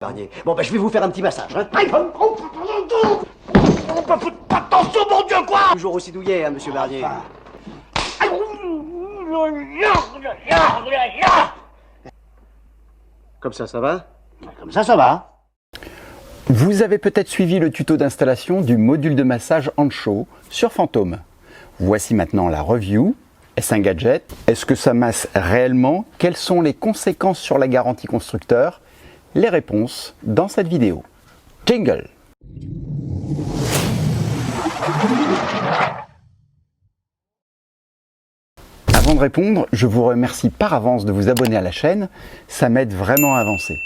Barnier. Bon, ben, je vais vous faire un petit massage. Hein. Attention, mon Dieu, quoi! Toujours aussi douillet, hein, monsieur Barnier. Comme ça va? Comme ça va. Vous avez peut-être suivi le tuto d'installation du module de massage Ancho sur Fantôme. Voici maintenant la review. Est-ce un gadget? Est-ce que ça masse réellement? Quelles sont les conséquences sur la garantie constructeur? Les réponses dans cette vidéo. Jingle! Avant de répondre, je vous remercie par avance de vous abonner à la chaîne, ça m'aide vraiment à avancer.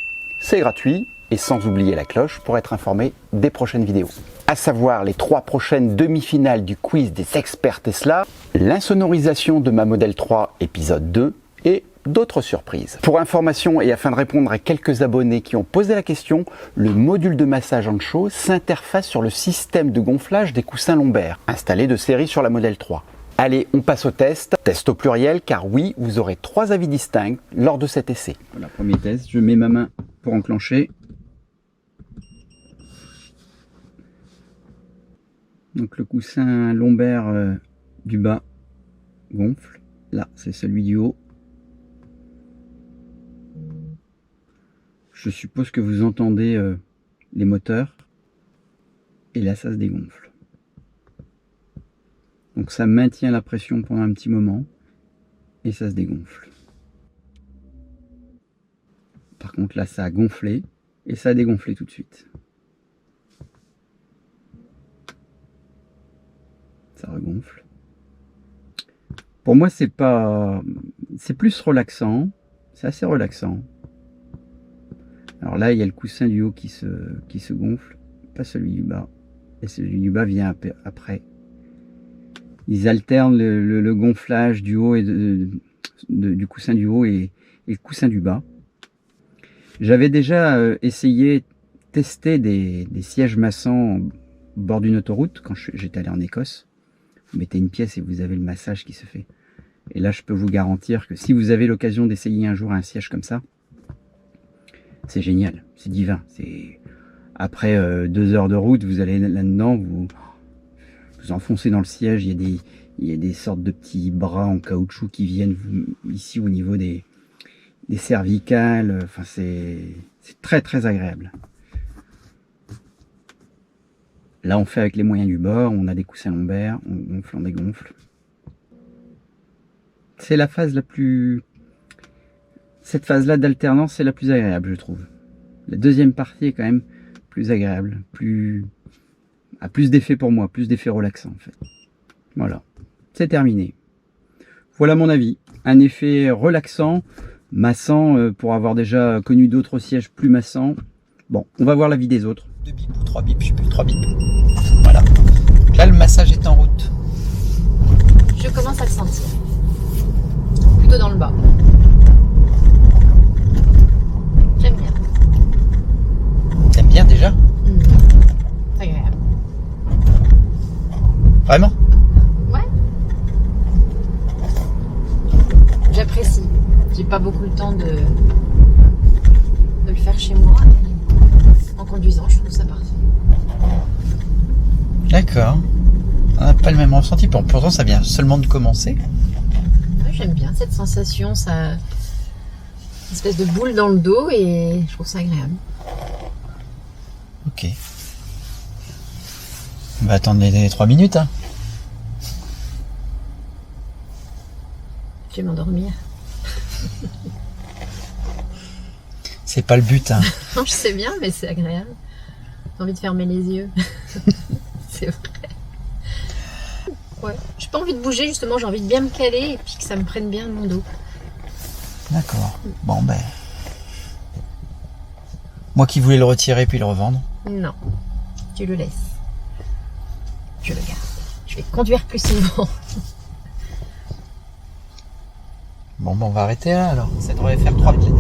C'est gratuit et sans oublier la cloche pour être informé des prochaines vidéos. À savoir les 3 prochaines demi-finales du quiz des experts Tesla, l'insonorisation de ma Model 3 épisode 2 et d'autres surprises. Pour information et afin de répondre à quelques abonnés qui ont posé la question, le module de massage Ancho s'interface sur le système de gonflage des coussins lombaires, installé de série sur la Model 3. Allez, on passe au test. Test au pluriel, car oui, vous aurez 3 avis distincts lors de cet essai. Voilà, premier test, je mets ma main pour enclencher. Donc le coussin lombaire du bas gonfle. Là, c'est celui du haut. Je suppose que vous entendez les moteurs. Et là, ça se dégonfle. Donc ça maintient la pression pendant un petit moment. Et ça se dégonfle. Par contre, là, ça a gonflé. Et ça a dégonflé tout de suite. Ça regonfle. Pour moi, c'est plus relaxant. C'est assez relaxant. Alors là, il y a le coussin du haut qui se gonfle, pas celui du bas. Et celui du bas vient après. Ils alternent le gonflage du haut et du coussin du haut et le coussin du bas. J'avais déjà testé des sièges massants au bord d'une autoroute quand j'étais allé en Écosse. Vous mettez une pièce et vous avez le massage qui se fait. Et là, je peux vous garantir que si vous avez l'occasion d'essayer un jour un siège comme ça, c'est génial, c'est divin. Après 2 heures de route, vous allez là-dedans, vous enfoncez dans le siège, il y a des sortes de petits bras en caoutchouc qui viennent ici au niveau des cervicales. Enfin, c'est très très agréable. Là, on fait avec les moyens du bord, on a des coussins lombaires, on gonfle, on dégonfle. C'est la phase la plus... Cette phase-là d'alternance, c'est la plus agréable, je trouve. La deuxième partie est quand même plus agréable, a plus d'effet pour moi, plus d'effet relaxant en fait. Voilà, c'est terminé. Voilà mon avis. Un effet relaxant, massant, pour avoir déjà connu d'autres sièges plus massants. Bon, on va voir l'avis des autres. 2 bips ou 3 bips, je sais plus, 3 bips. Voilà. Là, le massage est en route. Je commence à le sentir. Plutôt dans le bas. J'aime bien. T'aimes bien déjà? C'est agréable. Vraiment? Ouais. J'apprécie. J'ai pas beaucoup le temps de le faire chez moi. En conduisant, je trouve ça parfait. D'accord. On n'a pas le même ressenti. Pourtant, ça vient seulement de commencer. Ouais, j'aime bien cette sensation, ça... Une espèce de boule dans le dos et je trouve ça agréable. Ok. On va attendre les 3 minutes. Hein. Je vais m'endormir. C'est pas le but. Hein. Non, je sais bien, mais c'est agréable. J'ai envie de fermer les yeux. C'est vrai. Ouais. J'ai pas envie de bouger, justement, j'ai envie de bien me caler et puis que ça me prenne bien mon dos. D'accord. Bon ben... Moi qui voulais le retirer puis le revendre. Non, tu le laisses. Je le garde. Je vais conduire plus souvent. Bon ben on va arrêter là alors. Ça devrait faire 3 minutes.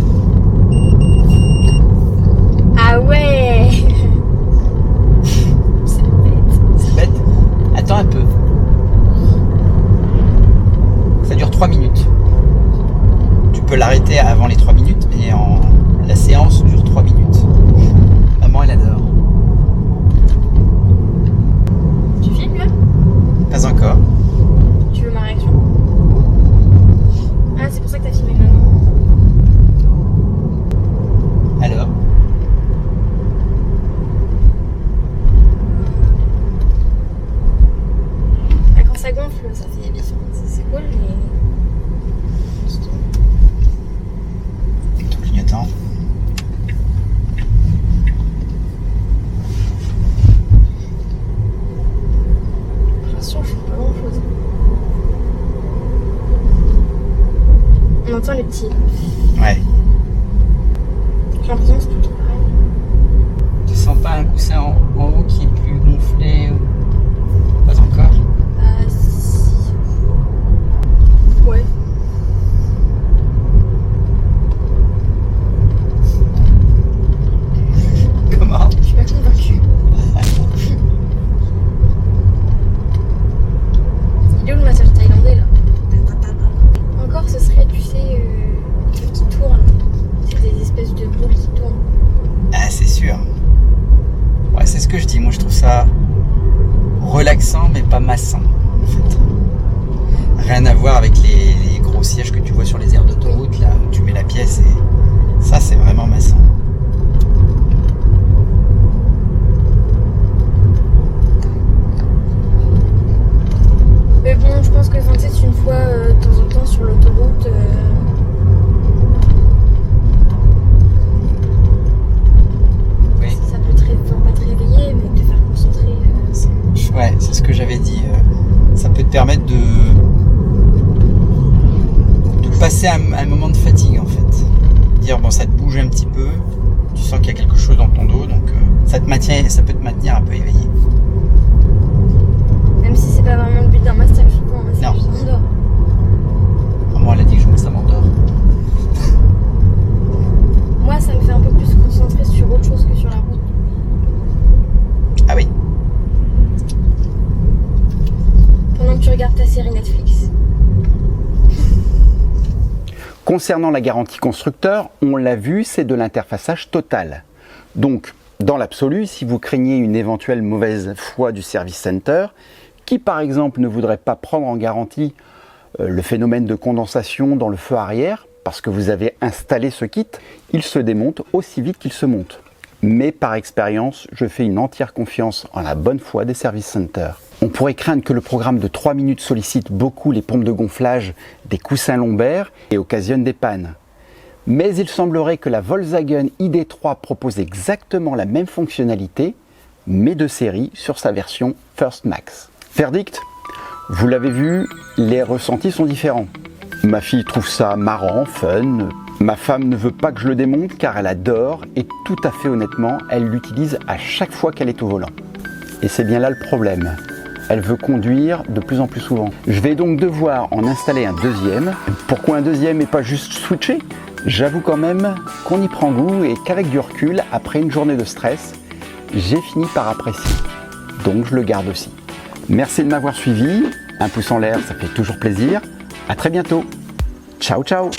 Ah ouais. C'est bête. C'est bête. Attends un peu. Ça dure 3 minutes. Tu peux l'arrêter avant les 3 minutes, mais la séance dure 3 minutes. ressenti. Ouais. J'ai l'impression que c'est tout le temps pareil. Tu sens pas un coussin en haut qui est plus gonflé ou... Pas encore? Bah, si. Ouais. Comment? Je suis pas convaincue. Il est où le massage thaïlandais là? Encore ce serait, tu sais, un truc qui tourne. C'est des espèces de boules qui tournent. Ah, c'est sûr. Ouais, c'est ce que je dis. Moi, je trouve ça relaxant, mais pas massant, en fait. Rien à voir avec les gros sièges que tu vois sur les aires d'autoroute, là, où tu mets la pièce et ça, c'est vraiment massant. Mais bon, je pense que 27 une fois de temps en temps sur l'autoroute. Oui. Ça peut pas te réveiller, mais te faire concentrer. Ouais, c'est ce que j'avais dit. Ça peut te permettre de passer un moment de fatigue, en fait. Dire, bon, ça te bouge un petit peu, tu sens qu'il y a quelque chose dans ton dos, donc ça peut te maintenir un peu éveillé. Même si c'est pas vraiment le but d'un massage, souvent un massage, Non. ça s'endort. Moi, elle a dit que ça m'endort. Moi, ça me fait un peu plus concentrer sur autre chose que sur la route. Ah oui. Pendant que tu regardes ta série Netflix. Concernant la garantie constructeur, on l'a vu, c'est de l'interfaçage total. Donc, dans l'absolu, si vous craignez une éventuelle mauvaise foi du service center, qui par exemple ne voudrait pas prendre en garantie le phénomène de condensation dans le feu arrière, parce que vous avez installé ce kit, il se démonte aussi vite qu'il se monte. Mais par expérience, je fais une entière confiance en la bonne foi des service centers. On pourrait craindre que le programme de 3 minutes sollicite beaucoup les pompes de gonflage des coussins lombaires et occasionne des pannes. Mais il semblerait que la Volkswagen ID.3 propose exactement la même fonctionnalité, mais de série sur sa version First Max. Verdict, vous l'avez vu, les ressentis sont différents. Ma fille trouve ça marrant, fun. Ma femme ne veut pas que je le démonte car elle adore et tout à fait honnêtement, elle l'utilise à chaque fois qu'elle est au volant. Et c'est bien là le problème. Elle veut conduire de plus en plus souvent. Je vais donc devoir en installer un deuxième. Pourquoi un deuxième et pas juste switcher? J'avoue quand même qu'on y prend goût et qu'avec du recul, après une journée de stress, j'ai fini par apprécier. Donc je le garde aussi. Merci de m'avoir suivi. Un pouce en l'air, ça fait toujours plaisir. À très bientôt. Ciao, ciao.